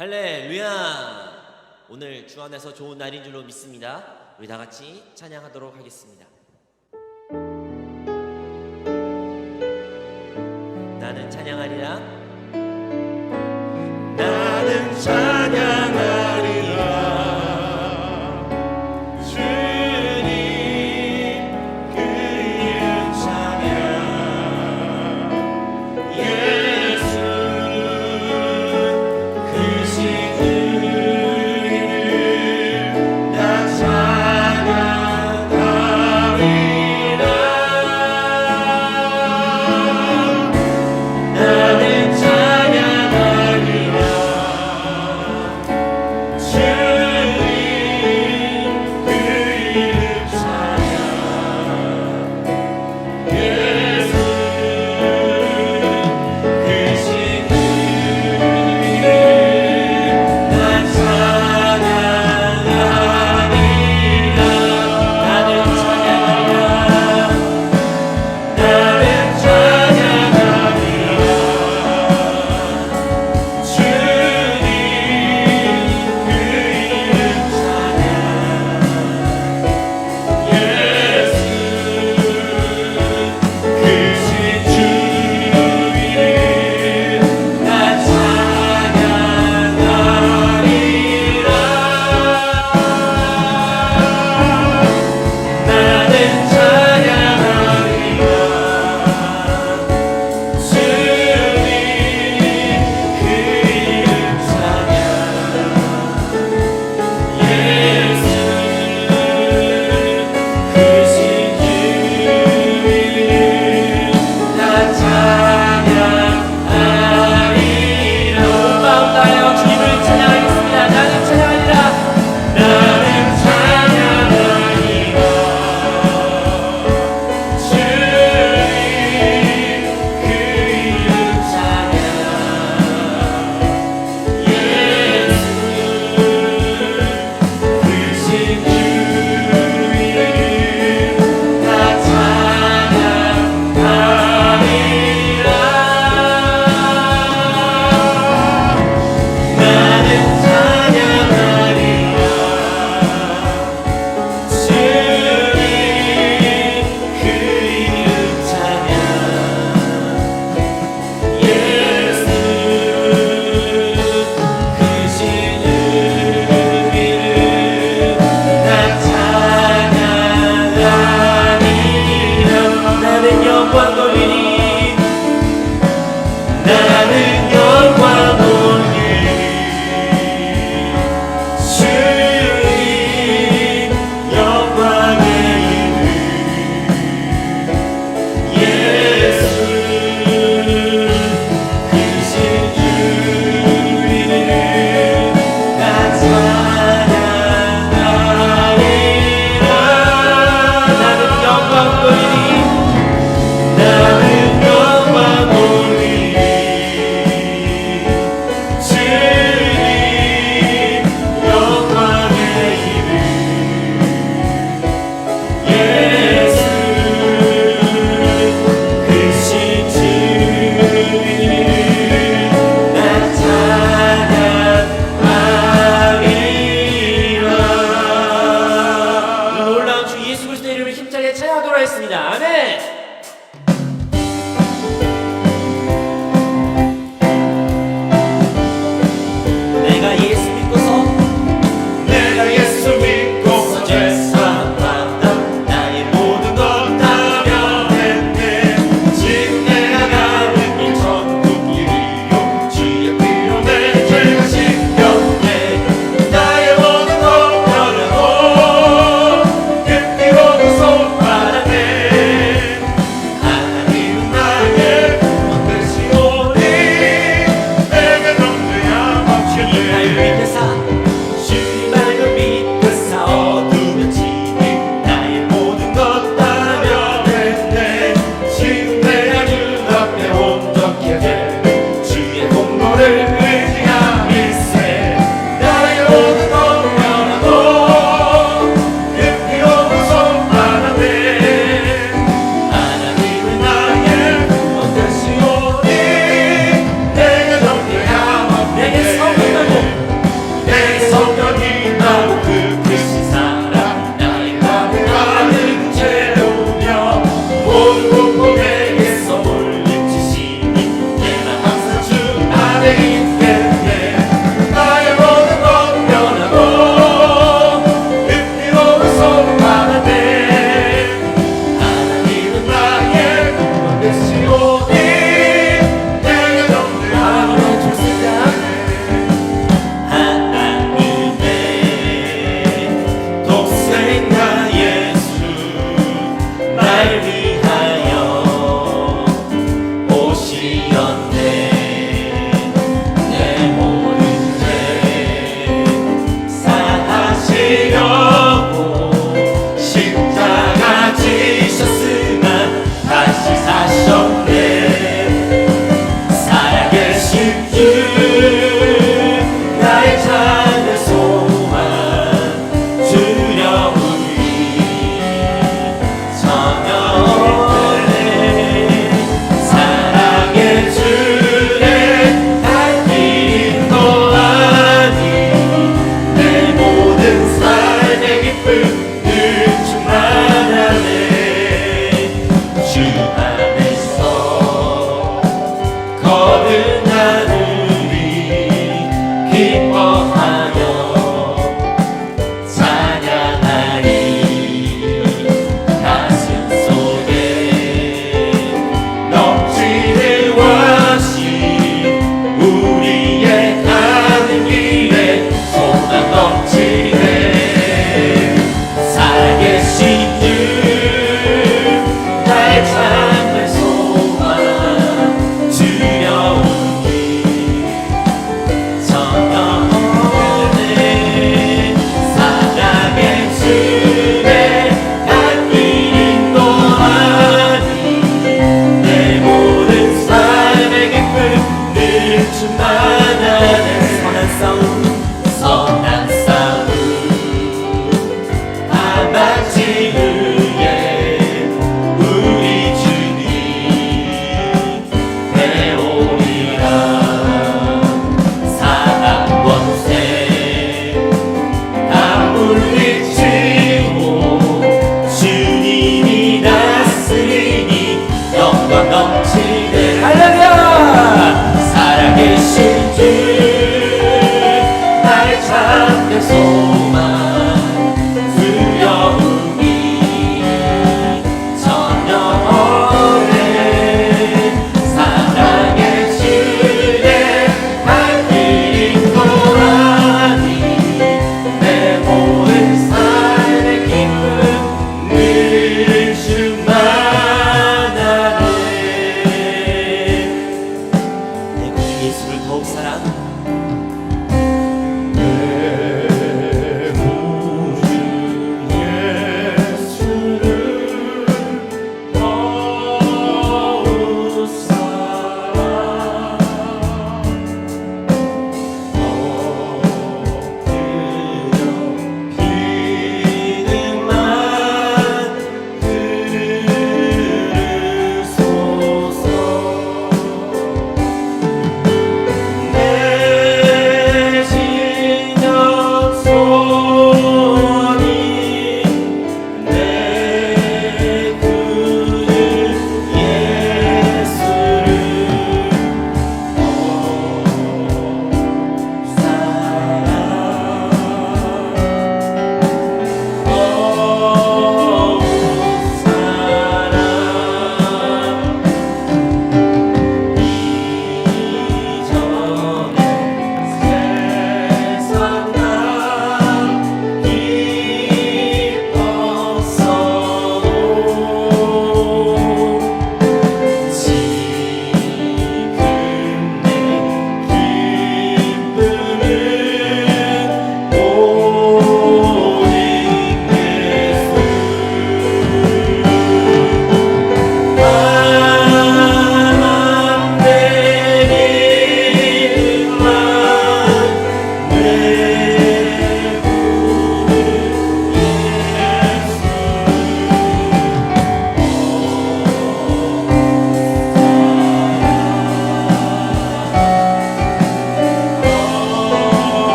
할렐루야! 오늘 주 안에서 좋은 날인 줄로 믿습니다. 우리 다 같이 찬양하도록 하겠습니다. 나는 찬양하리라. 나는 찬양하리라. 주님 그 이름 찬양. 예수 크신 그 이름 나 찬양하리라. 나는 찬양하리라. 주님 그 이름 찬양. 예수 크신 그 이름 나 찬양하리라. 나는 찬양하리라. 나는 찬양하리라. 주님 그 이름 찬양. 예수 크신 주 이름 나 찬양하리라. 나는 찬양하리라. 주님 그 이름 찬양. 예수 크신 주 이름 나 찬양하리라. 마음 다하여 주님을 찬양하겠습니다. 나는 찬양하리라. 나는 찬양하리라. 주님 그 이름 찬양. 예수 크신 주 이름 나 찬양하리라. 나는 찬양하리라. 주님 그 이름 찬양. 예수 크신 주 이름 나 찬양하리라. 나는 영광 돌리니. 나는 영광 돌리니. 주님 영광의 이름. 예수 크신 주 이름 나 찬양하리라. 나는 영광 돌리니. 나는 영광 돌리니. 주님 영광의 이름. 예수 크신 주 이름 나 찬양하리라. 놀라운 주 예수 그리스도의 이름을 힘차게 찬양하도록 하겠습니다. 아멘. 내가 예수 믿고서 죄사함 받아 나의 모든 것 다 면했네. 지금 내가 가는 길 천국 길이요 주의 피로 내 죄가 씻겼네. 나의 모든 것 변하고 그 피로 구속 받았네. 소망 두려움이 전혀 없네. 사랑의 주의 발길 인도하니 내 모든 삶의 기쁨 늘 충만하네. 내 구주 예수를 더욱 사랑. 내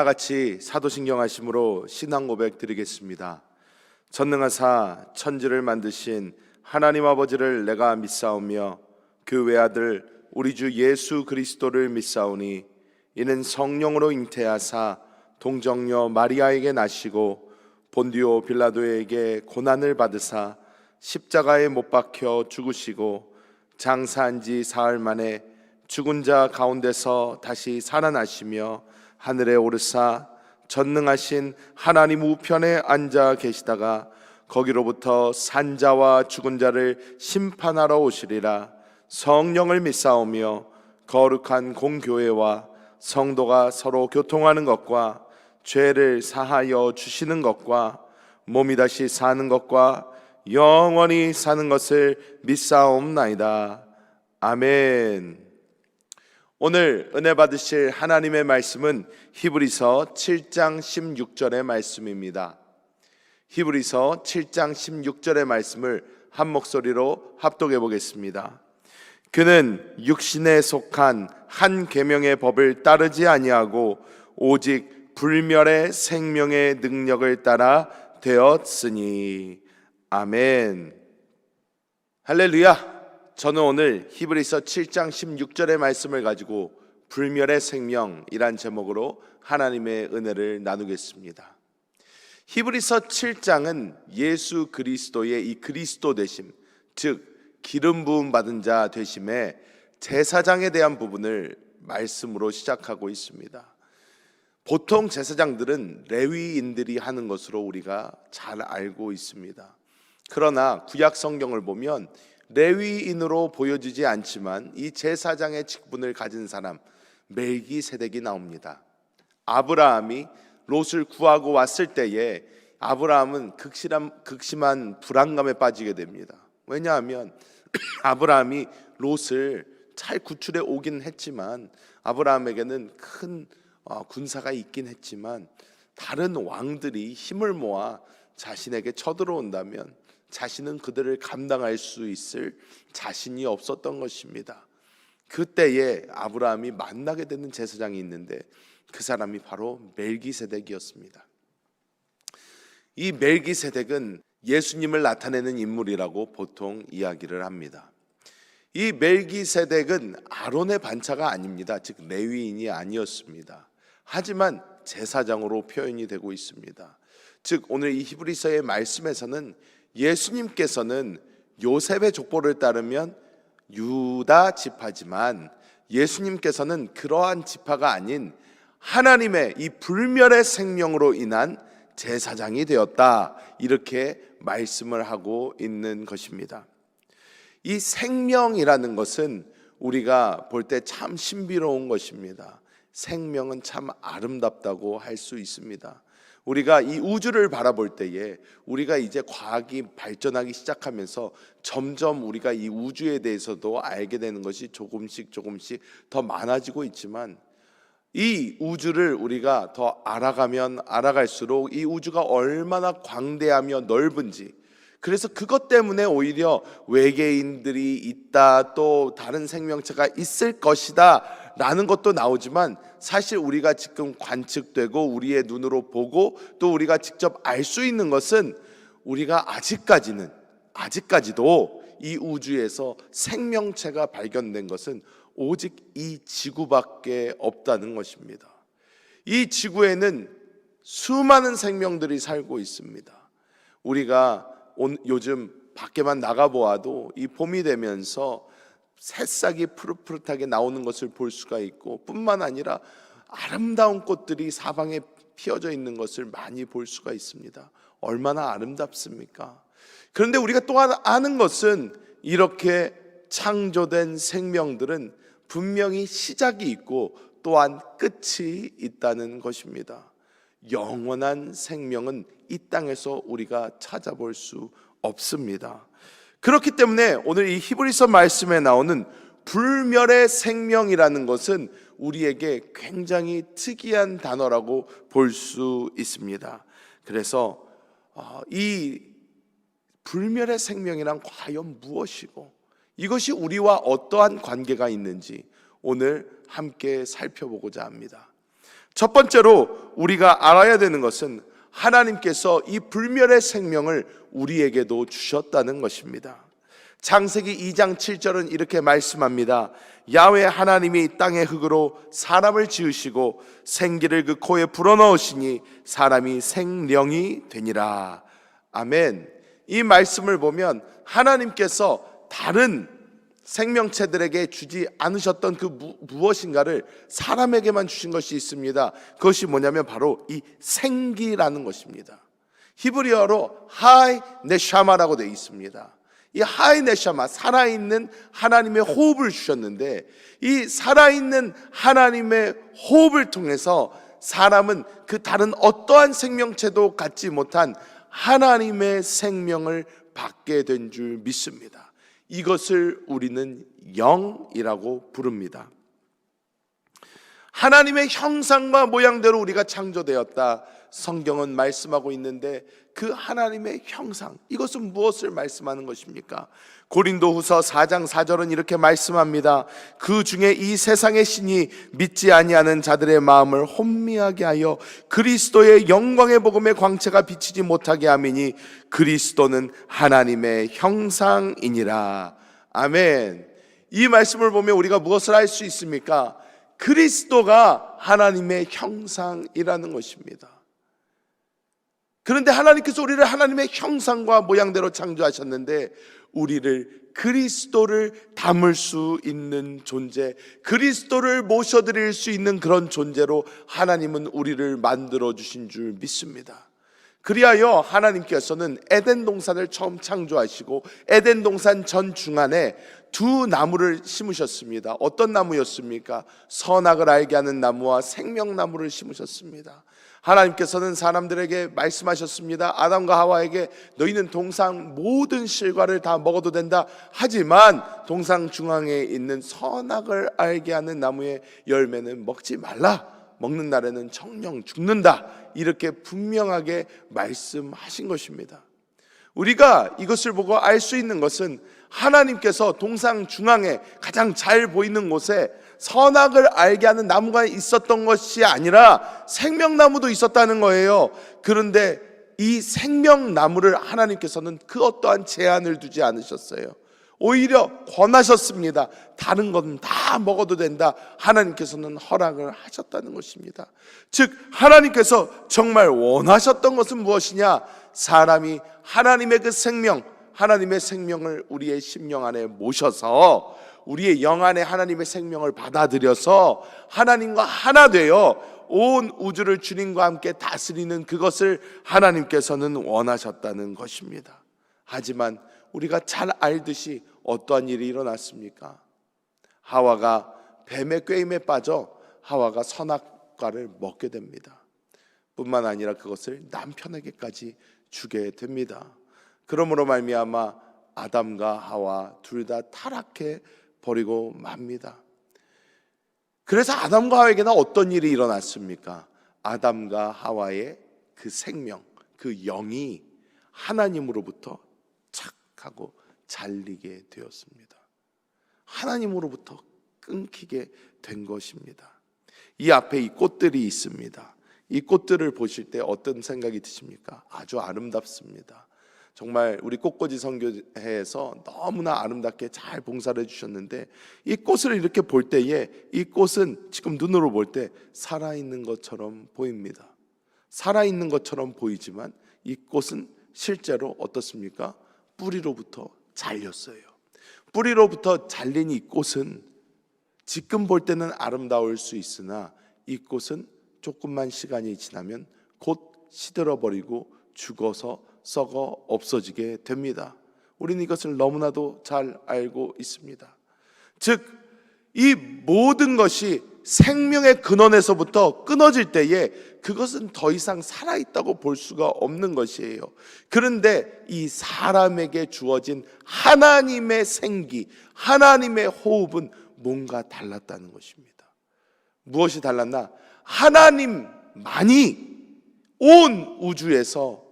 다 같이 사도신경 하심으로 신앙 고백 드리겠습니다. 전능하사 천지를 만드신 하나님 아버지를 내가 믿사오며 그 외아들 우리 주 예수 그리스도를 믿사오니 이는 성령으로 잉태하사 동정녀 마리아에게 나시고 본디오 빌라도에게 고난을 받으사 십자가에 못 박혀 죽으시고 장사한 지 사흘 만에 죽은 자 가운데서 다시 살아나시며 하늘에 오르사 전능하신 하나님 우편에 앉아 계시다가 거기로부터 산자와 죽은 자를 심판하러 오시리라. 성령을 믿사오며 거룩한 공교회와 성도가 서로 교통하는 것과 죄를 사하여 주시는 것과 몸이 다시 사는 것과 영원히 사는 것을 믿사옵나이다. 아멘. 오늘 은혜 받으실 하나님의 말씀은 히브리서 7장 16절의 말씀입니다. 히브리서 7장 16절의 말씀을 한 목소리로 합독해 보겠습니다. 그는 육신에 속한 한 계명의 법을 따르지 아니하고 오직 불멸의 생명의 능력을 따라 되었으니. 아멘. 할렐루야. 저는 오늘 히브리서 7장 16절의 말씀을 가지고 불멸의 생명이란 제목으로 하나님의 은혜를 나누겠습니다. 히브리서 7장은 예수 그리스도의 이 그리스도 되심, 즉 기름 부음 받은 자 되심의 제사장에 대한 부분을 말씀으로 시작하고 있습니다. 보통 제사장들은 레위인들이 하는 것으로 우리가 잘 알고 있습니다. 그러나 구약 성경을 보면 레위인으로 보여지지 않지만 이 제사장의 직분을 가진 사람 멜기세덱이 나옵니다. 아브라함이 롯을 구하고 왔을 때에 아브라함은 극심한 불안감에 빠지게 됩니다. 왜냐하면 아브라함이 롯을 잘 구출해 오긴 했지만 아브라함에게는 큰 군사가 있긴 했지만 다른 왕들이 힘을 모아 자신에게 쳐들어온다면 자신은 그들을 감당할 수 있을 자신이 없었던 것입니다. 그때에 아브라함이 만나게 되는 제사장이 있는데 그 사람이 바로 멜기세덱이었습니다. 이 멜기세덱은 예수님을 나타내는 인물이라고 보통 이야기를 합니다. 이 멜기세덱은 아론의 반차가 아닙니다. 즉 레위인이 아니었습니다. 하지만 제사장으로 표현이 되고 있습니다. 즉 오늘 이 히브리서의 말씀에서는 예수님께서는 요셉의 족보를 따르면 유다 지파지만 예수님께서는 그러한 지파가 아닌 하나님의 이 불멸의 생명으로 인한 제사장이 되었다, 이렇게 말씀을 하고 있는 것입니다. 이 생명이라는 것은 우리가 볼 때 참 신비로운 것입니다. 생명은 참 아름답다고 할 수 있습니다. 우리가 이 우주를 바라볼 때에 우리가 이제 과학이 발전하기 시작하면서 점점 우리가 이 우주에 대해서도 알게 되는 것이 조금씩 더 많아지고 있지만, 이 우주를 우리가 더 알아가면 알아갈수록 이 우주가 얼마나 광대하며 넓은지, 그래서 그것 때문에 오히려 외계인들이 있다, 또 다른 생명체가 있을 것이다 라는 것도 나오지만, 사실 우리가 지금 관측되고 우리의 눈으로 보고 또 우리가 직접 알 수 있는 것은, 우리가 아직까지도 이 우주에서 생명체가 발견된 것은 오직 이 지구밖에 없다는 것입니다. 이 지구에는 수많은 생명들이 살고 있습니다. 우리가 요즘 밖에만 나가보아도 이 봄이 되면서 새싹이 푸릇푸릇하게 나오는 것을 볼 수가 있고, 뿐만 아니라 아름다운 꽃들이 사방에 피어져 있는 것을 많이 볼 수가 있습니다. 얼마나 아름답습니까? 그런데 우리가 또 아는 것은, 이렇게 창조된 생명들은 분명히 시작이 있고 또한 끝이 있다는 것입니다. 영원한 생명은 이 땅에서 우리가 찾아볼 수 없습니다. 그렇기 때문에 오늘 이 히브리서 말씀에 나오는 불멸의 생명이라는 것은 우리에게 굉장히 특이한 단어라고 볼 수 있습니다. 그래서 이 불멸의 생명이란 과연 무엇이고, 이것이 우리와 어떠한 관계가 있는지 오늘 함께 살펴보고자 합니다. 첫 번째로 우리가 알아야 되는 것은, 하나님께서 이 불멸의 생명을 우리에게도 주셨다는 것입니다. 창세기 2장 7절은 이렇게 말씀합니다. 야훼 하나님이 땅의 흙으로 사람을 지으시고 생기를 그 코에 불어넣으시니 사람이 생령이 되니라. 아멘. 이 말씀을 보면 하나님께서 다른 생명체들에게 주지 않으셨던 그 무엇인가를 사람에게만 주신 것이 있습니다. 그것이 뭐냐면 바로 이 생기라는 것입니다. 히브리어로 하이 네샤마라고 되어 있습니다. 이 하이 네샤마, 살아있는 하나님의 호흡을 주셨는데, 이 살아있는 하나님의 호흡을 통해서 사람은 그 다른 어떠한 생명체도 갖지 못한 하나님의 생명을 받게 된 줄 믿습니다. 이것을 우리는 영이라고 부릅니다. 하나님의 형상과 모양대로 우리가 창조되었다, 성경은 말씀하고 있는데, 그 하나님의 형상, 이것은 무엇을 말씀하는 것입니까? 고린도후서 4장 4절은 이렇게 말씀합니다. 그 중에 이 세상의 신이 믿지 아니하는 자들의 마음을 혼미하게 하여 그리스도의 영광의 복음의 광채가 비치지 못하게 하미니 그리스도는 하나님의 형상이니라. 아멘. 이 말씀을 보면 우리가 무엇을 알 수 있습니까? 그리스도가 하나님의 형상이라는 것입니다. 그런데 하나님께서 우리를 하나님의 형상과 모양대로 창조하셨는데, 우리를 그리스도를 담을 수 있는 존재, 그리스도를 모셔드릴 수 있는 그런 존재로 하나님은 우리를 만들어 주신 줄 믿습니다. 그리하여 하나님께서는 에덴 동산을 처음 창조하시고 에덴 동산 전 중앙에 두 나무를 심으셨습니다. 어떤 나무였습니까? 선악을 알게 하는 나무와 생명나무를 심으셨습니다. 하나님께서는 사람들에게 말씀하셨습니다. 아담과 하와에게 너희는 동산 모든 실과를 다 먹어도 된다. 하지만 동산 중앙에 있는 선악을 알게 하는 나무의 열매는 먹지 말라. 먹는 날에는 정령 죽는다. 이렇게 분명하게 말씀하신 것입니다. 우리가 이것을 보고 알 수 있는 것은, 하나님께서 동산 중앙에 가장 잘 보이는 곳에 선악을 알게 하는 나무가 있었던 것이 아니라 생명나무도 있었다는 거예요. 그런데 이 생명나무를 하나님께서는 그 어떠한 제한을 두지 않으셨어요. 오히려 권하셨습니다. 다른 건 다 먹어도 된다. 하나님께서는 허락을 하셨다는 것입니다. 즉 하나님께서 정말 원하셨던 것은 무엇이냐? 사람이 하나님의 그 생명, 하나님의 생명을 우리의 심령 안에 모셔서 우리의 영 안에 하나님의 생명을 받아들여서 하나님과 하나 되어 온 우주를 주님과 함께 다스리는 그것을 하나님께서는 원하셨다는 것입니다. 하지만 우리가 잘 알듯이 어떠한 일이 일어났습니까? 하와가 뱀의 꾀임에 빠져 하와가 선악과를 먹게 됩니다. 뿐만 아니라 그것을 남편에게까지 주게 됩니다. 그러므로 말미암아 아담과 하와 둘 다 타락해 버리고 맙니다. 그래서 아담과 하와에게는 어떤 일이 일어났습니까? 아담과 하와의 그 생명, 그 영이 하나님으로부터 착 하고 잘리게 되었습니다. 하나님으로부터 끊기게 된 것입니다. 이 앞에 이 꽃들이 있습니다. 이 꽃들을 보실 때 어떤 생각이 드십니까? 아주 아름답습니다. 정말 우리 꽃꽂이 선교회에서 너무나 아름답게 잘 봉사를 해주셨는데, 이 꽃을 이렇게 볼 때에 이 꽃은 지금 눈으로 볼 때 살아있는 것처럼 보입니다. 살아있는 것처럼 보이지만 이 꽃은 실제로 어떻습니까? 뿌리로부터 잘렸어요. 뿌리로부터 잘린 이 꽃은 지금 볼 때는 아름다울 수 있으나 이 꽃은 조금만 시간이 지나면 곧 시들어버리고 죽어서 썩어 없어지게 됩니다. 우리는 이것을 너무나도 잘 알고 있습니다. 즉, 이 모든 것이 생명의 근원에서부터 끊어질 때에 그것은 더 이상 살아있다고 볼 수가 없는 것이에요. 그런데 이 사람에게 주어진 하나님의 생기, 하나님의 호흡은 뭔가 달랐다는 것입니다. 무엇이 달랐나? 하나님만이 온 우주에서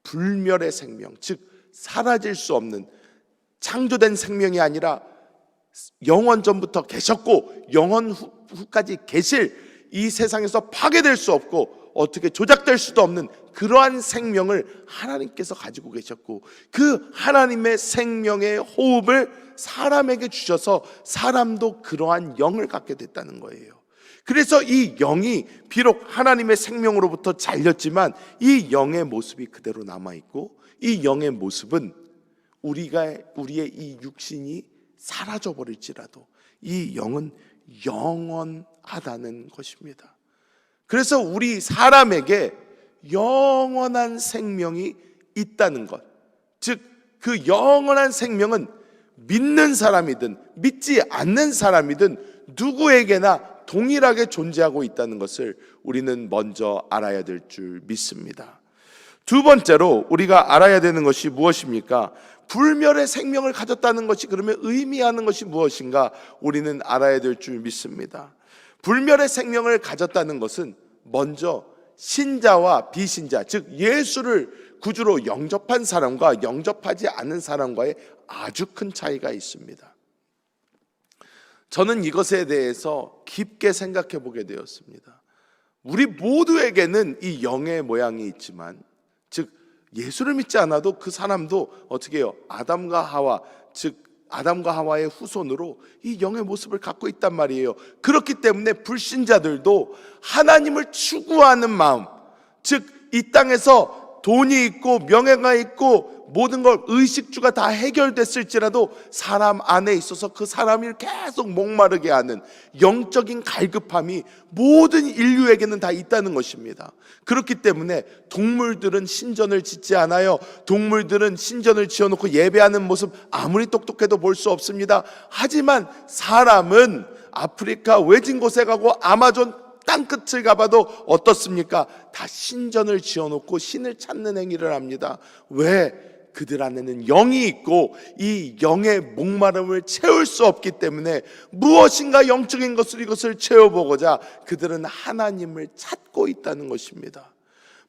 불멸의 생명, 즉 사라질 수 없는 창조된 생명이 아니라 영원 전부터 계셨고 영원 후까지 계실, 이 세상에서 파괴될 수 없고 어떻게 조작될 수도 없는 그러한 생명을 하나님께서 가지고 계셨고, 그 하나님의 생명의 호흡을 사람에게 주셔서 사람도 그러한 영을 갖게 됐다는 거예요. 그래서 이 영이 비록 하나님의 생명으로부터 잘렸지만 이 영의 모습이 그대로 남아있고, 이 영의 모습은 우리의 이 육신이 사라져 버릴지라도 이 영은 영원하다는 것입니다. 그래서 우리 사람에게 영원한 생명이 있다는 것, 즉 그 영원한 생명은 믿는 사람이든 믿지 않는 사람이든 누구에게나 동일하게 존재하고 있다는 것을 우리는 먼저 알아야 될 줄 믿습니다. 두 번째로 우리가 알아야 되는 것이 무엇입니까? 불멸의 생명을 가졌다는 것이 그러면 의미하는 것이 무엇인가? 우리는 알아야 될 줄 믿습니다. 불멸의 생명을 가졌다는 것은 먼저 신자와 비신자, 즉 예수를 구주로 영접한 사람과 영접하지 않은 사람과의 아주 큰 차이가 있습니다. 저는 이것에 대해서 깊게 생각해 보게 되었습니다. 우리 모두에게는 이 영의 모양이 있지만, 즉 예수를 믿지 않아도 그 사람도 어떻게 해요? 아담과 하와, 즉 아담과 하와의 후손으로 이 영의 모습을 갖고 있단 말이에요. 그렇기 때문에 불신자들도 하나님을 추구하는 마음, 즉 이 땅에서 돈이 있고 명예가 있고 모든 걸 의식주가 다 해결됐을지라도 사람 안에 있어서 그 사람을 계속 목마르게 하는 영적인 갈급함이 모든 인류에게는 다 있다는 것입니다. 그렇기 때문에 동물들은 신전을 짓지 않아요. 동물들은 신전을 지어놓고 예배하는 모습 아무리 똑똑해도 볼 수 없습니다. 하지만 사람은 아프리카 외진 곳에 가고 아마존 땅끝을 가봐도 어떻습니까? 다 신전을 지어놓고 신을 찾는 행위를 합니다. 왜? 그들 안에는 영이 있고 이 영의 목마름을 채울 수 없기 때문에 무엇인가 영적인 것을 이것을 채워보고자 그들은 하나님을 찾고 있다는 것입니다.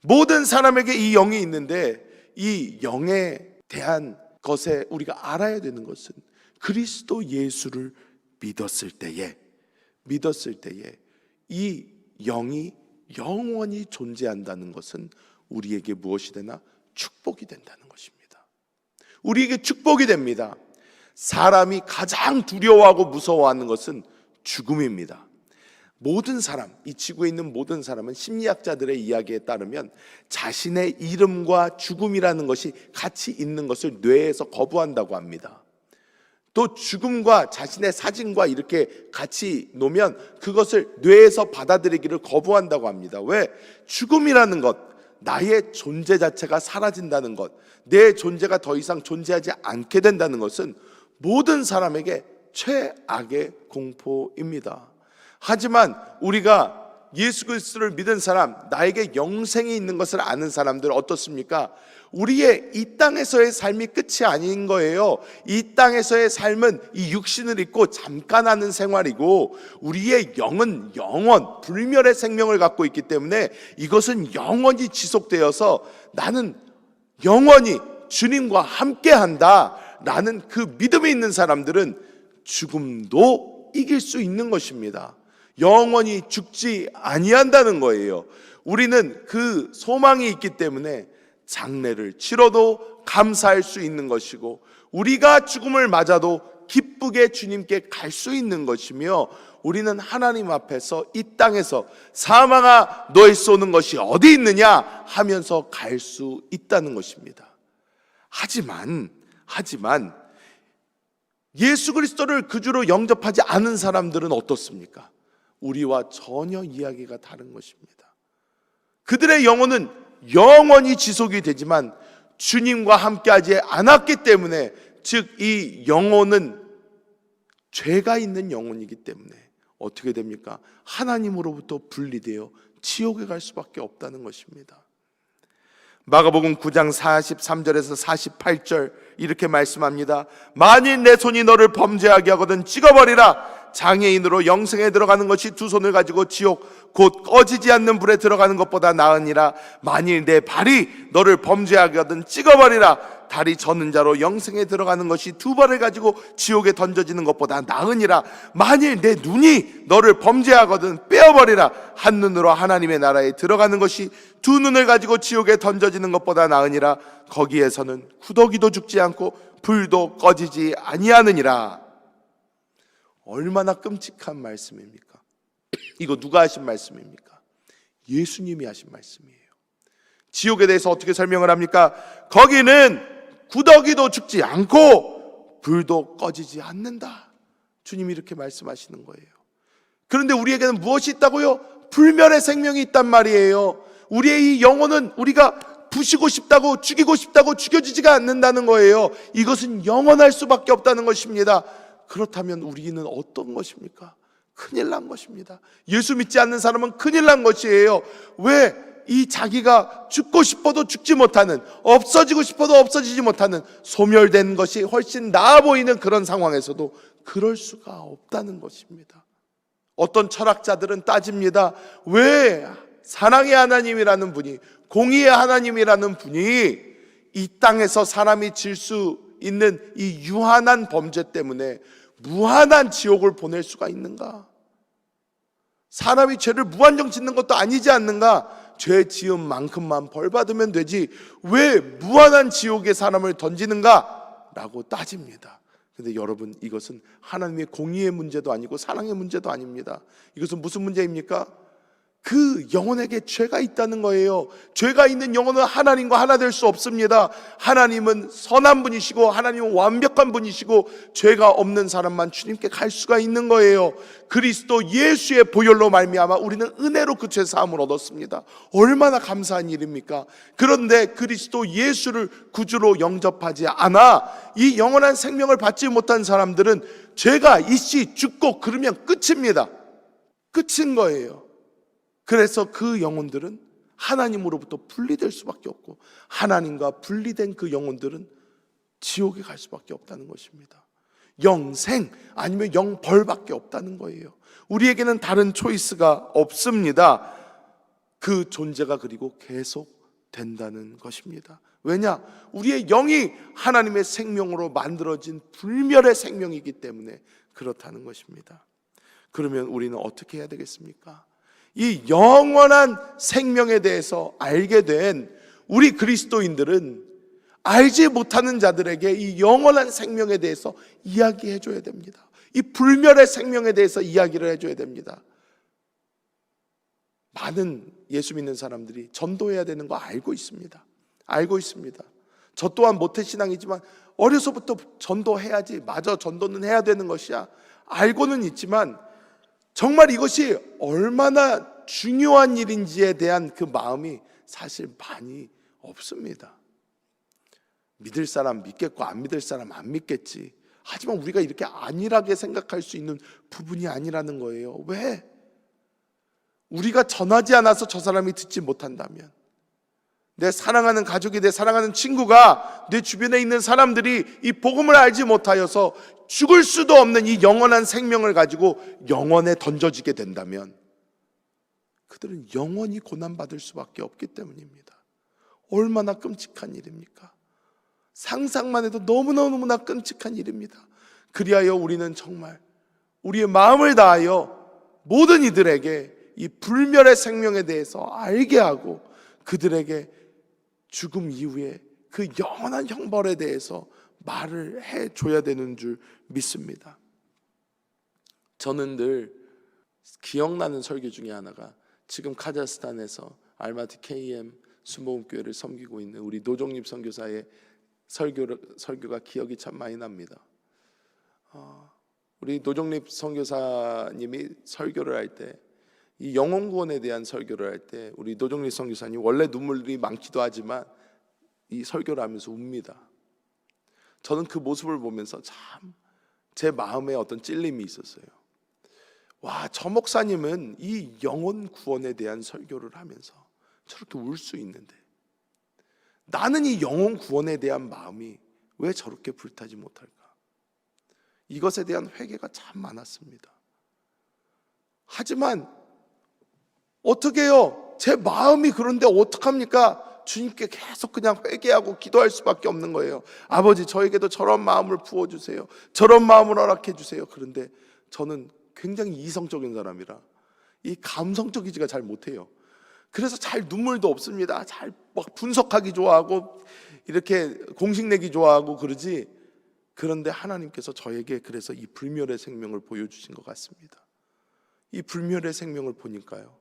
모든 사람에게 이 영이 있는데 이 영에 대한 것에 우리가 알아야 되는 것은 그리스도 예수를 믿었을 때에 이 영이 영원히 존재한다는 것은 우리에게 무엇이 되나? 축복이 된다는 것입니다. 우리에게 축복이 됩니다. 사람이 가장 두려워하고 무서워하는 것은 죽음입니다. 모든 사람, 이 지구에 있는 모든 사람은 심리학자들의 이야기에 따르면 자신의 이름과 죽음이라는 것이 같이 있는 것을 뇌에서 거부한다고 합니다. 또 죽음과 자신의 사진과 이렇게 같이 놓으면 그것을 뇌에서 받아들이기를 거부한다고 합니다. 왜? 죽음이라는 것, 나의 존재 자체가 사라진다는 것, 내 존재가 더 이상 존재하지 않게 된다는 것은 모든 사람에게 최악의 공포입니다. 하지만 우리가 예수 그리스도를 믿은 사람, 나에게 영생이 있는 것을 아는 사람들 어떻습니까? 우리의 이 땅에서의 삶이 끝이 아닌 거예요. 이 땅에서의 삶은 이 육신을 입고 잠깐 하는 생활이고, 우리의 영은 영원 불멸의 생명을 갖고 있기 때문에 이것은 영원히 지속되어서 나는 영원히 주님과 함께한다 라는 그 믿음이 있는 사람들은 죽음도 이길 수 있는 것입니다. 영원히 죽지 아니한다는 거예요. 우리는 그 소망이 있기 때문에 장례를 치러도 감사할 수 있는 것이고, 우리가 죽음을 맞아도 기쁘게 주님께 갈 수 있는 것이며, 우리는 하나님 앞에서 이 땅에서 사망아 너의 쏘는 것이 어디 있느냐 하면서 갈 수 있다는 것입니다. 하지만 예수 그리스도를 그주로 영접하지 않은 사람들은 어떻습니까? 우리와 전혀 이야기가 다른 것입니다. 그들의 영혼은 영원히 지속이 되지만 주님과 함께하지 않았기 때문에, 즉 이 영혼은 죄가 있는 영혼이기 때문에 어떻게 됩니까? 하나님으로부터 분리되어 지옥에 갈 수밖에 없다는 것입니다. 마가복음 9장 43절에서 48절 이렇게 말씀합니다. 만일 내 손이 너를 범죄하게 하거든 찍어버리라. 장애인으로 영생에 들어가는 것이 두 손을 가지고 지옥 곧 꺼지지 않는 불에 들어가는 것보다 나으니라. 만일 내 발이 너를 범죄하게 하거든 찍어버리라. 다리 저는 자로 영생에 들어가는 것이 두 발을 가지고 지옥에 던져지는 것보다 나으니라. 만일 내 눈이 너를 범죄하거든 빼어버리라. 한 눈으로 하나님의 나라에 들어가는 것이 두 눈을 가지고 지옥에 던져지는 것보다 나으니라. 거기에서는 구더기도 죽지 않고 불도 꺼지지 아니하느니라. 얼마나 끔찍한 말씀입니까? 이거 누가 하신 말씀입니까? 예수님이 하신 말씀이에요. 지옥에 대해서 어떻게 설명을 합니까? 거기는 구더기도 죽지 않고 불도 꺼지지 않는다. 주님이 이렇게 말씀하시는 거예요. 그런데 우리에게는 무엇이 있다고요? 불멸의 생명이 있단 말이에요. 우리의 이 영혼은 우리가 부시고 싶다고, 죽이고 싶다고 죽여지지가 않는다는 거예요. 이것은 영원할 수밖에 없다는 것입니다. 그렇다면 우리는 어떤 것입니까? 큰일 난 것입니다. 예수 믿지 않는 사람은 큰일 난 것이에요. 왜? 이 자기가 죽고 싶어도 죽지 못하는, 없어지고 싶어도 없어지지 못하는, 소멸된 것이 훨씬 나아 보이는 그런 상황에서도 그럴 수가 없다는 것입니다. 어떤 철학자들은 따집니다. 왜 사랑의 하나님이라는 분이, 공의의 하나님이라는 분이 이 땅에서 사람이 질 수 있는 이 유한한 범죄 때문에 무한한 지옥을 보낼 수가 있는가? 사람이 죄를 무한정 짓는 것도 아니지 않는가? 죄 지은 만큼만 벌 받으면 되지 왜 무한한 지옥에 사람을 던지는가? 라고 따집니다. 근데 여러분, 이것은 하나님의 공의의 문제도 아니고 사랑의 문제도 아닙니다. 이것은 무슨 문제입니까? 그 영혼에게 죄가 있다는 거예요. 죄가 있는 영혼은 하나님과 하나 될 수 없습니다. 하나님은 선한 분이시고 하나님은 완벽한 분이시고 죄가 없는 사람만 주님께 갈 수가 있는 거예요. 그리스도 예수의 보혈로 말미암아 우리는 은혜로 그 죄 사함을 얻었습니다. 얼마나 감사한 일입니까? 그런데 그리스도 예수를 구주로 영접하지 않아 이 영원한 생명을 받지 못한 사람들은 죄가 일시 죽고 그러면 끝입니다. 끝인 거예요. 그래서 그 영혼들은 하나님으로부터 분리될 수밖에 없고, 하나님과 분리된 그 영혼들은 지옥에 갈 수밖에 없다는 것입니다. 영생 아니면 영벌밖에 없다는 거예요. 우리에게는 다른 초이스가 없습니다. 그 존재가 그리고 계속 된다는 것입니다. 왜냐? 우리의 영이 하나님의 생명으로 만들어진 불멸의 생명이기 때문에 그렇다는 것입니다. 그러면 우리는 어떻게 해야 되겠습니까? 이 영원한 생명에 대해서 알게 된 우리 그리스도인들은 알지 못하는 자들에게 이 영원한 생명에 대해서 이야기해 줘야 됩니다. 이 불멸의 생명에 대해서 이야기를 해줘야 됩니다. 많은 예수 믿는 사람들이 전도해야 되는 거 알고 있습니다. 알고 있습니다. 저 또한 모태신앙이지만 어려서부터 전도해야지, 맞아, 전도는 해야 되는 것이야, 알고는 있지만 정말 이것이 얼마나 중요한 일인지에 대한 그 마음이 사실 많이 없습니다. 믿을 사람 믿겠고 안 믿을 사람 안 믿겠지. 하지만 우리가 이렇게 안일하게 생각할 수 있는 부분이 아니라는 거예요. 왜? 우리가 전하지 않아서 저 사람이 듣지 못한다면, 내 사랑하는 가족이, 내 사랑하는 친구가, 내 주변에 있는 사람들이 이 복음을 알지 못하여서 죽을 수도 없는 이 영원한 생명을 가지고 영원에 던져지게 된다면 그들은 영원히 고난받을 수밖에 없기 때문입니다. 얼마나 끔찍한 일입니까? 상상만 해도 너무너무나 끔찍한 일입니다. 그리하여 우리는 정말 우리의 마음을 다하여 모든 이들에게 이 불멸의 생명에 대해서 알게 하고 그들에게 죽음 이후에 그 영원한 형벌에 대해서 말을 해줘야 되는 줄 믿습니다. 저는 늘 기억나는 설교 중에 하나가 지금 카자흐스탄에서 알마티 KM 순복음교회를 섬기고 있는 우리 노종립 선교사의 설교가 기억이 참 많이 납니다. 우리 노종립 선교사님이 설교를 할 때, 이 영혼 구원에 대한 설교를 할 때 우리 노종립 선교사님 원래 눈물이 많기도 하지만 이 설교를 하면서 웁니다. 저는 그 모습을 보면서 참 제 마음에 어떤 찔림이 있었어요. 와, 저 목사님은 이 영혼 구원에 대한 설교를 하면서 저렇게 울 수 있는데 나는 이 영혼 구원에 대한 마음이 왜 저렇게 불타지 못할까? 이것에 대한 회개가 참 많았습니다. 하지만 어떻게 해요? 제 마음이 그런데 어떡합니까? 주님께 계속 그냥 회개하고 기도할 수밖에 없는 거예요. 아버지, 저에게도 저런 마음을 부어주세요. 저런 마음을 허락해 주세요. 그런데 저는 굉장히 이성적인 사람이라 이 감성적이지가 잘 못해요. 그래서 잘 눈물도 없습니다. 잘 막 분석하기 좋아하고 이렇게 공식 내기 좋아하고 그러지. 그런데 하나님께서 저에게 그래서 이 불멸의 생명을 보여주신 것 같습니다. 이 불멸의 생명을 보니까요,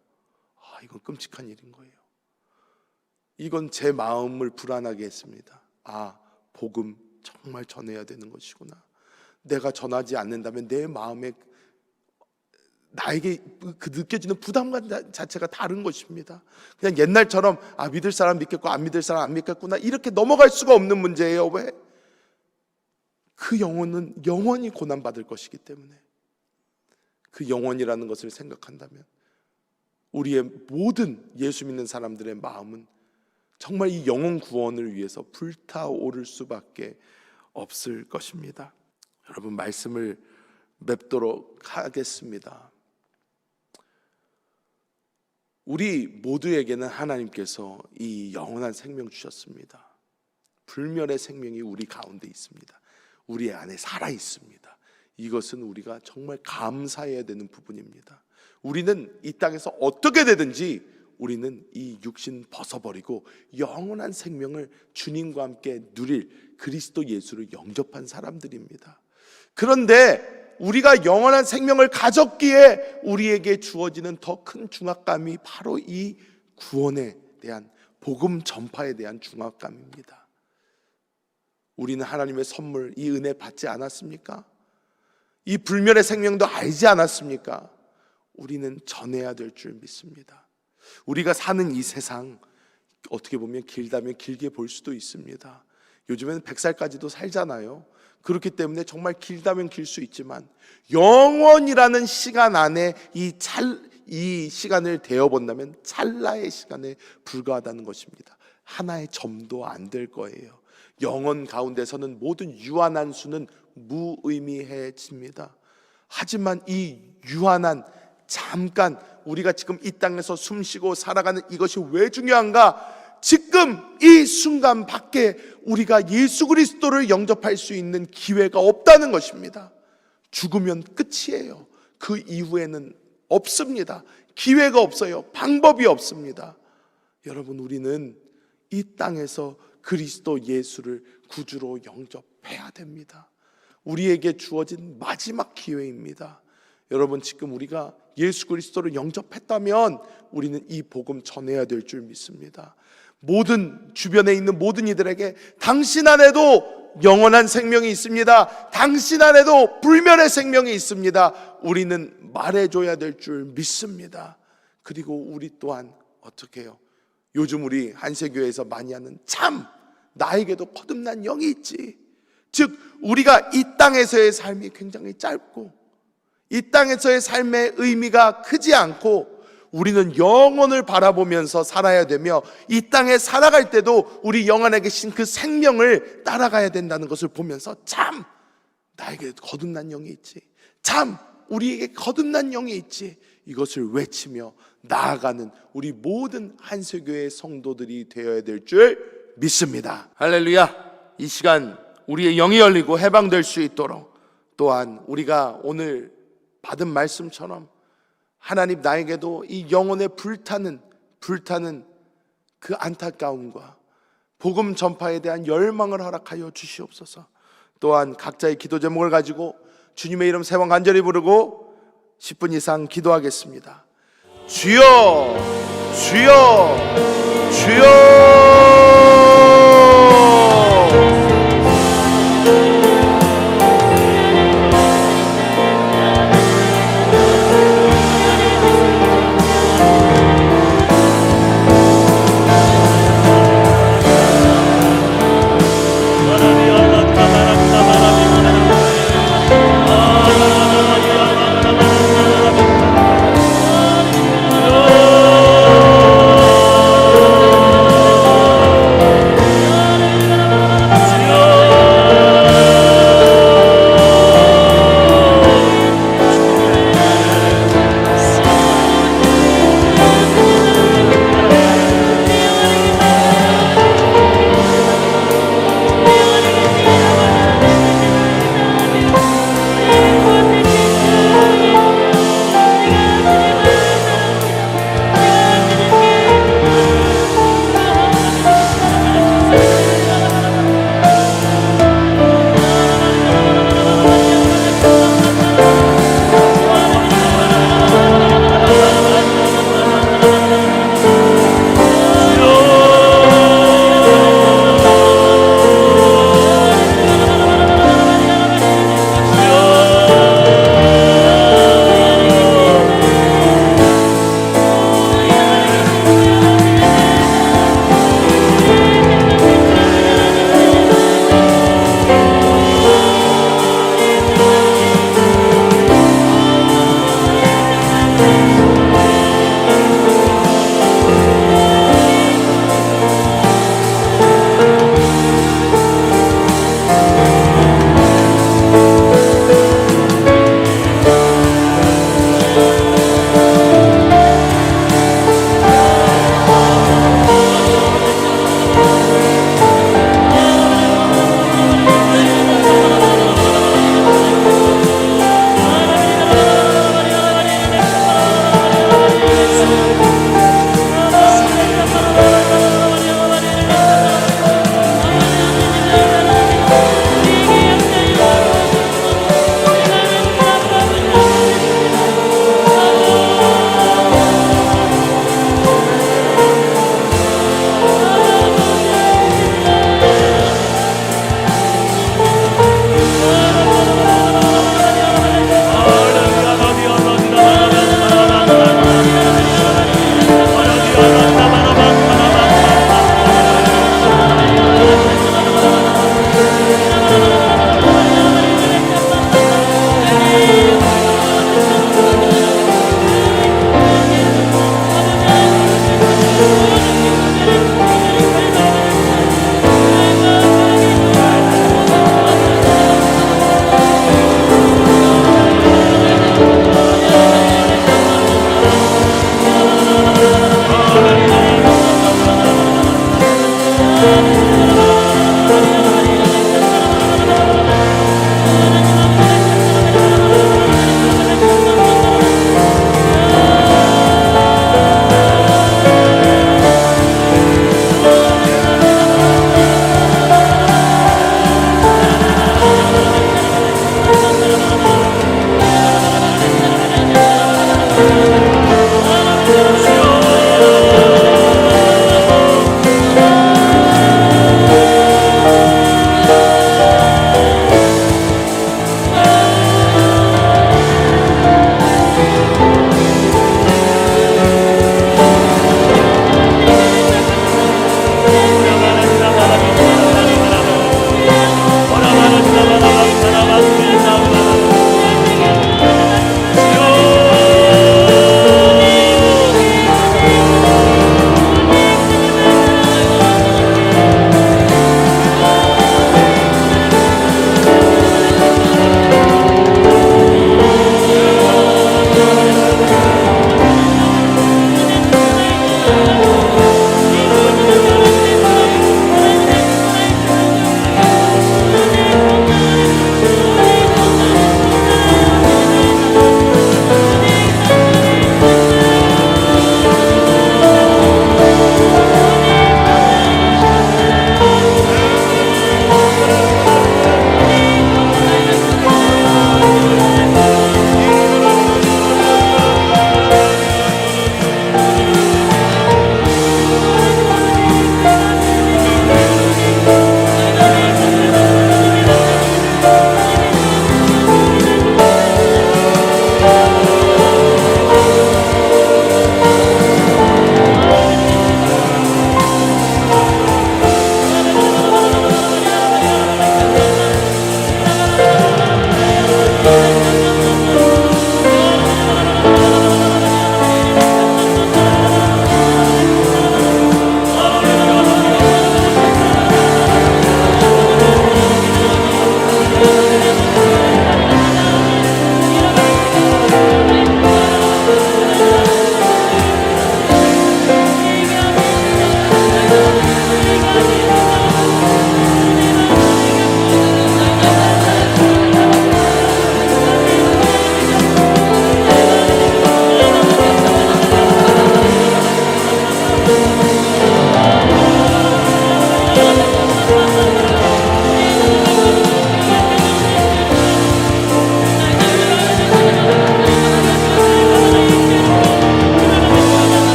이건 끔찍한 일인 거예요. 이건 제 마음을 불안하게 했습니다. 복음 정말 전해야 되는 것이구나. 내가 전하지 않는다면 내 마음에 나에게 그 느껴지는 부담감 자체가 다른 것입니다. 그냥 옛날처럼 믿을 사람 믿겠고 안 믿을 사람 안 믿겠구나 이렇게 넘어갈 수가 없는 문제예요. 왜? 그 영혼은 영원히 고난받을 것이기 때문에 그 영혼이라는 것을 생각한다면 우리의 모든 예수 믿는 사람들의 마음은 정말 이 영혼 구원을 위해서 불타오를 수밖에 없을 것입니다. 여러분, 말씀을 맺도록 하겠습니다. 우리 모두에게는 하나님께서 이 영원한 생명 주셨습니다. 불멸의 생명이 우리 가운데 있습니다. 우리 안에 살아 있습니다. 이것은 우리가 정말 감사해야 되는 부분입니다. 우리는 이 땅에서 어떻게 되든지 우리는 이 육신 벗어버리고 영원한 생명을 주님과 함께 누릴 그리스도 예수를 영접한 사람들입니다. 그런데 우리가 영원한 생명을 가졌기에 우리에게 주어지는 더 큰 중압감이 바로 이 구원에 대한 복음 전파에 대한 중압감입니다. 우리는 하나님의 선물, 이 은혜 받지 않았습니까? 이 불멸의 생명도 알지 않았습니까? 우리는 전해야 될 줄 믿습니다. 우리가 사는 이 세상 어떻게 보면 길다면 길게 볼 수도 있습니다. 요즘에는 100살까지도 살잖아요. 그렇기 때문에 정말 길다면 길 수 있지만 영원이라는 시간 안에 이 시간을 대어본다면 찰나의 시간에 불과하다는 것입니다. 하나의 점도 안 될 거예요. 영원 가운데서는 모든 유한한 수는 무의미해집니다. 하지만 이 유한한 잠깐 우리가 지금 이 땅에서 숨쉬고 살아가는 이것이 왜 중요한가? 지금 이 순간 밖에 우리가 예수 그리스도를 영접할 수 있는 기회가 없다는 것입니다. 죽으면 끝이에요. 그 이후에는 없습니다. 기회가 없어요. 방법이 없습니다. 여러분, 우리는 이 땅에서 그리스도 예수를 구주로 영접해야 됩니다. 우리에게 주어진 마지막 기회입니다. 여러분, 지금 우리가 예수 그리스도를 영접했다면 우리는 이 복음 전해야 될 줄 믿습니다. 모든 주변에 있는 모든 이들에게 당신 안에도 영원한 생명이 있습니다. 당신 안에도 불멸의 생명이 있습니다. 우리는 말해줘야 될 줄 믿습니다. 그리고 우리 또한 어떻게 해요? 요즘 우리 한세교회에서 많이 하는 참 나에게도 거듭난 영이 있지. 즉 우리가 이 땅에서의 삶이 굉장히 짧고 이 땅에서의 삶의 의미가 크지 않고 우리는 영혼을 바라보면서 살아야 되며 이 땅에 살아갈 때도 우리 영안에 계신 그 생명을 따라가야 된다는 것을 보면서 참 나에게 거듭난 영이 있지, 참 우리에게 거듭난 영이 있지, 이것을 외치며 나아가는 우리 모든 한세교회 성도들이 되어야 될 줄 믿습니다. 할렐루야. 이 시간 우리의 영이 열리고 해방될 수 있도록, 또한 우리가 오늘 받은 말씀처럼 하나님 나에게도 이 영혼에 불타는 그 안타까움과 복음 전파에 대한 열망을 허락하여 주시옵소서. 또한 각자의 기도 제목을 가지고 주님의 이름 세 번 간절히 부르고 10분 이상 기도하겠습니다. 주여, 주여, 주여.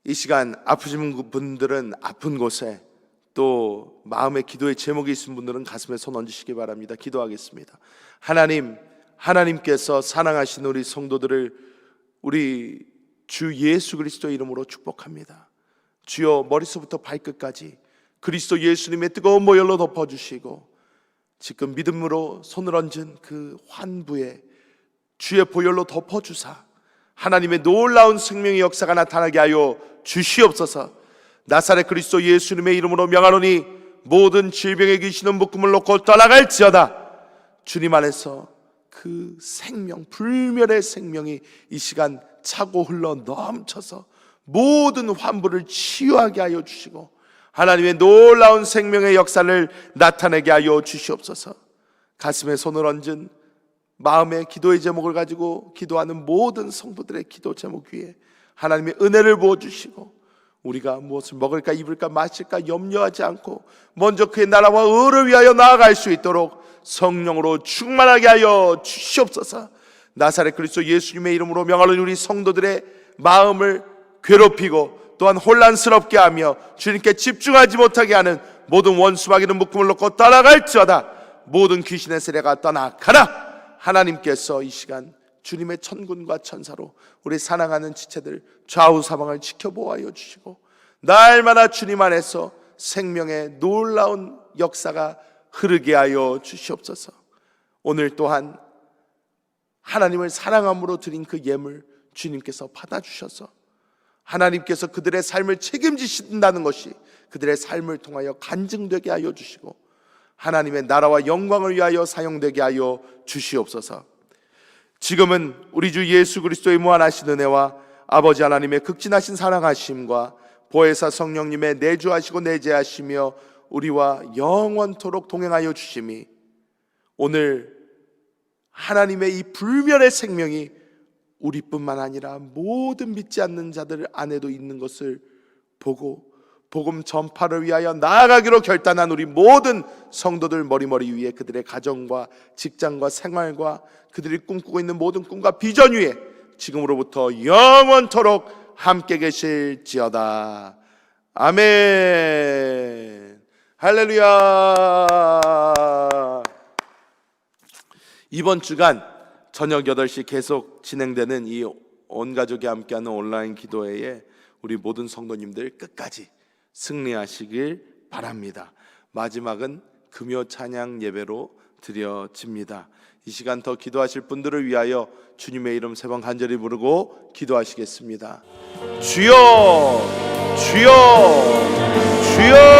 이 시간 아프신 분들은 아픈 곳에, 또 마음에 기도의 제목이 있으신 분들은 가슴에 손 얹으시기 바랍니다. 기도하겠습니다. 하나님께서 사랑하신 우리 성도들을 우리 주 예수 그리스도 이름으로 축복합니다. 주여, 머리서부터 발끝까지 그리스도 예수님의 뜨거운 보혈로 덮어주시고, 지금 믿음으로 손을 얹은 그 환부에 주의 보혈로 덮어주사 하나님의 놀라운 생명의 역사가 나타나게 하여 주시옵소서. 나사렛 그리스도 예수님의 이름으로 명하노니 모든 질병의 귀신은 묶음을 놓고 떠나갈지어다. 주님 안에서 그 생명, 불멸의 생명이 이 시간 차고 흘러 넘쳐서 모든 환부를 치유하게 하여 주시고, 하나님의 놀라운 생명의 역사를 나타내게 하여 주시옵소서. 가슴에 손을 얹은 마음의 기도의 제목을 가지고 기도하는 모든 성도들의 기도 제목 위에 하나님의 은혜를 부어주시고, 우리가 무엇을 먹을까 입을까 마실까 염려하지 않고 먼저 그의 나라와 의를 위하여 나아갈 수 있도록 성령으로 충만하게 하여 주시옵소서. 나사렛 그리스도 예수님의 이름으로 명하는 우리 성도들의 마음을 괴롭히고 또한 혼란스럽게 하며 주님께 집중하지 못하게 하는 모든 원수마귀는 묶음을 놓고 떠나갈지어다. 모든 귀신의 세례가 떠나가라. 하나님께서 이 시간 주님의 천군과 천사로 우리 사랑하는 지체들 좌우 사방을 지켜보아여 주시고, 날마다 주님 안에서 생명의 놀라운 역사가 흐르게 하여 주시옵소서. 오늘 또한 하나님을 사랑함으로 드린 그 예물 주님께서 받아주셔서 하나님께서 그들의 삶을 책임지신다는 것이 그들의 삶을 통하여 간증되게 하여 주시고, 하나님의 나라와 영광을 위하여 사용되게 하여 주시옵소서. 지금은 우리 주 예수 그리스도의 무한하신 은혜와 아버지 하나님의 극진하신 사랑하심과 보혜사 성령님의 내주하시고 내재하시며 우리와 영원토록 동행하여 주심이, 오늘 하나님의 이 불멸의 생명이 우리뿐만 아니라 모든 믿지 않는 자들 안에도 있는 것을 보고 복음 전파를 위하여 나아가기로 결단한 우리 모든 성도들 머리머리 위에, 그들의 가정과 직장과 생활과 그들이 꿈꾸고 있는 모든 꿈과 비전 위에 지금으로부터 영원토록 함께 계실지어다. 아멘. 할렐루야. 이번 주간 저녁 8시 계속 진행되는 이 온가족이 함께하는 온라인 기도회에 우리 모든 성도님들 끝까지 승리하시길 바랍니다. 마지막은 금요 찬양 예배로 드려집니다. 이 시간 더 기도하실 분들을 위하여 주님의 이름 3번 간절히 부르고 기도하시겠습니다. 주여, 주여, 주여.